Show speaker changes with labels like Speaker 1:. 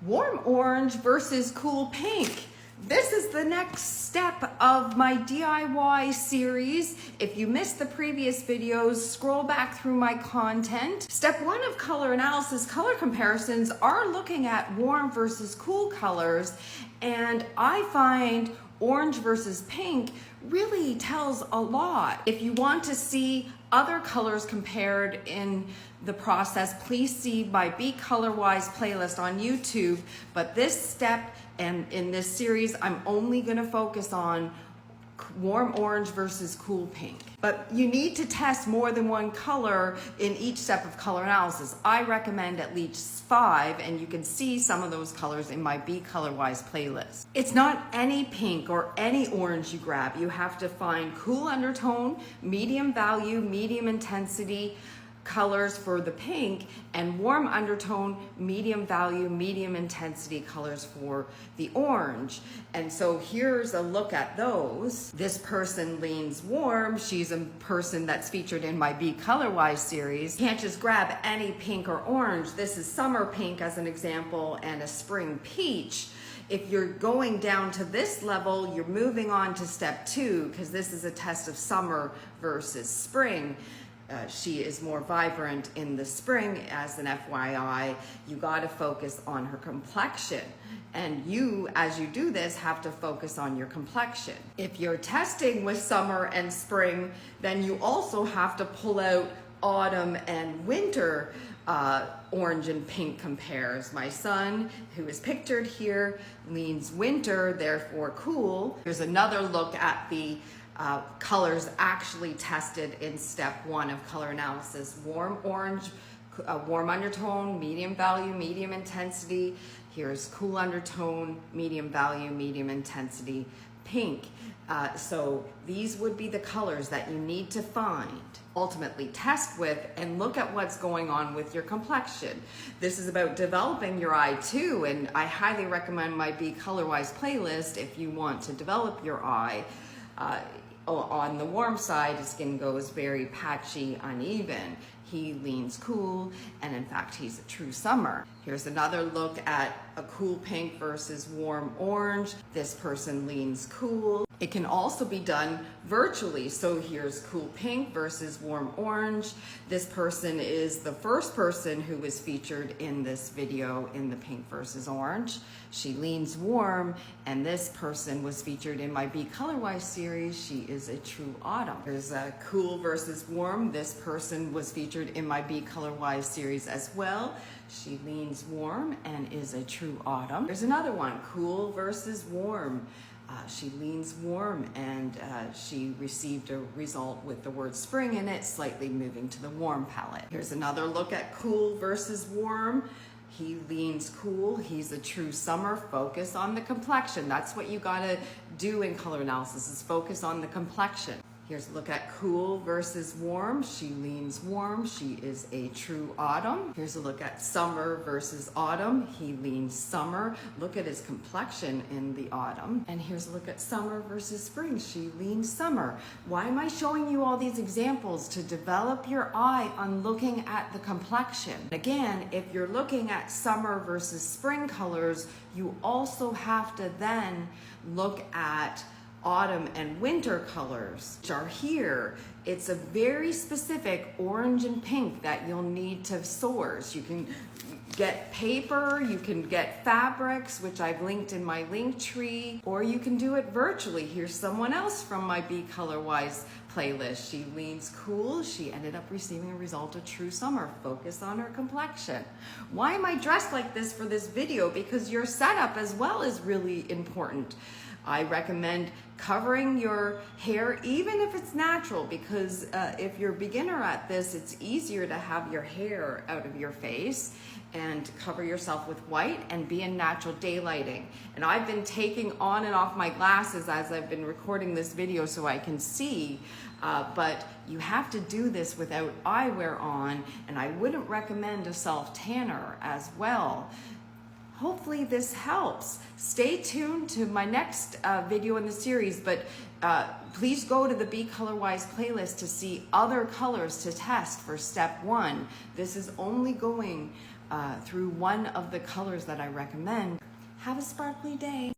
Speaker 1: Warm orange versus cool pink. This is the next step of my DIY series. If you missed the previous videos, scroll back through my content. Step 1 of color analysis, color comparisons are looking at warm versus cool colors, and I find orange versus pink really tells a lot. If you want to see other colors compared in the process, please see my Be Colourwise playlist on YouTube. But this step and in this series, I'm only gonna focus on warm orange versus cool pink. But you need to test more than one color in each step of color analysis. I recommend at least 5, and you can see some of those colors in my Be Colourwise playlist. It's not any pink or any orange you grab. You have to find cool undertone, medium value, medium intensity colors for the pink, and warm undertone, medium value, medium intensity colors for the orange. And so here's a look at those. This person leans warm. She's a person that's featured in my Be Colourwise series. You can't just grab any pink or orange. This is summer pink as an example, and a spring peach. If you're going down to this level, you're moving on to step 2, because this is a test of summer versus spring. She is more vibrant in the spring. As an FYI, you got to focus on her complexion. And you, as you do this, have to focus on your complexion. If you're testing with summer and spring, then you also have to pull out autumn and winter orange and pink compares. My son, who is pictured here, leans winter, therefore cool. Here's another look at the colors actually tested in step 1 of color analysis. Warm orange, warm undertone, medium value, medium intensity. Here's cool undertone, medium value, medium intensity, pink. So these would be the colors that you need to find, ultimately test with, and look at what's going on with your complexion. This is about developing your eye too, and I highly recommend my Be Colourwise playlist if you want to develop your eye. On the warm side, his skin goes very patchy, uneven. He leans cool, and in fact, he's a true summer. Here's another look at a cool pink versus warm orange. This person leans cool. It can also be done virtually. So here's cool pink versus warm orange. This person is the first person who was featured in this video in the pink versus orange. She leans warm, and this person was featured in my Be Colourwise series. She is a true autumn. There's a cool versus warm. This person was featured in my Be Colourwise series as well. She leans warm and is a true autumn. There's another one, cool versus warm. She leans warm, and she received a result with the word spring in it, slightly moving to the warm palette. Here's another look at cool versus warm. He leans cool, he's a true summer. Focus on the complexion. That's what you gotta do in color analysis, is focus on the complexion. Here's a look at cool versus warm. She leans warm. She is a true autumn. Here's a look at summer versus autumn. He leans summer. Look at his complexion in the autumn. And here's a look at summer versus spring. She leans summer. Why am I showing you all these examples? To develop your eye on looking at the complexion. Again, if you're looking at summer versus spring colors, you also have to then look at autumn and winter colors, which are here. It's a very specific orange and pink that you'll need to source. You can get paper, you can get fabrics, which I've linked in my link tree, or you can do it virtually. Here's someone else from my Be Colourwise playlist. She leans cool. She ended up receiving a result of true summer. Focus on her complexion. Why am I dressed like this for this video? Because your setup as well is really important. I recommend covering your hair, even if it's natural, because if you're a beginner at this, it's easier to have your hair out of your face, and cover yourself with white and be in natural daylighting. And I've been taking on and off my glasses as I've been recording this video so I can see, but you have to do this without eyewear on, and I wouldn't recommend a self-tanner as well. Hopefully this helps. Stay tuned to my next video in the series, but please go to the Be Colourwise playlist to see other colors to test for step 1. This is only going through one of the colors that I recommend. Have a sparkly day.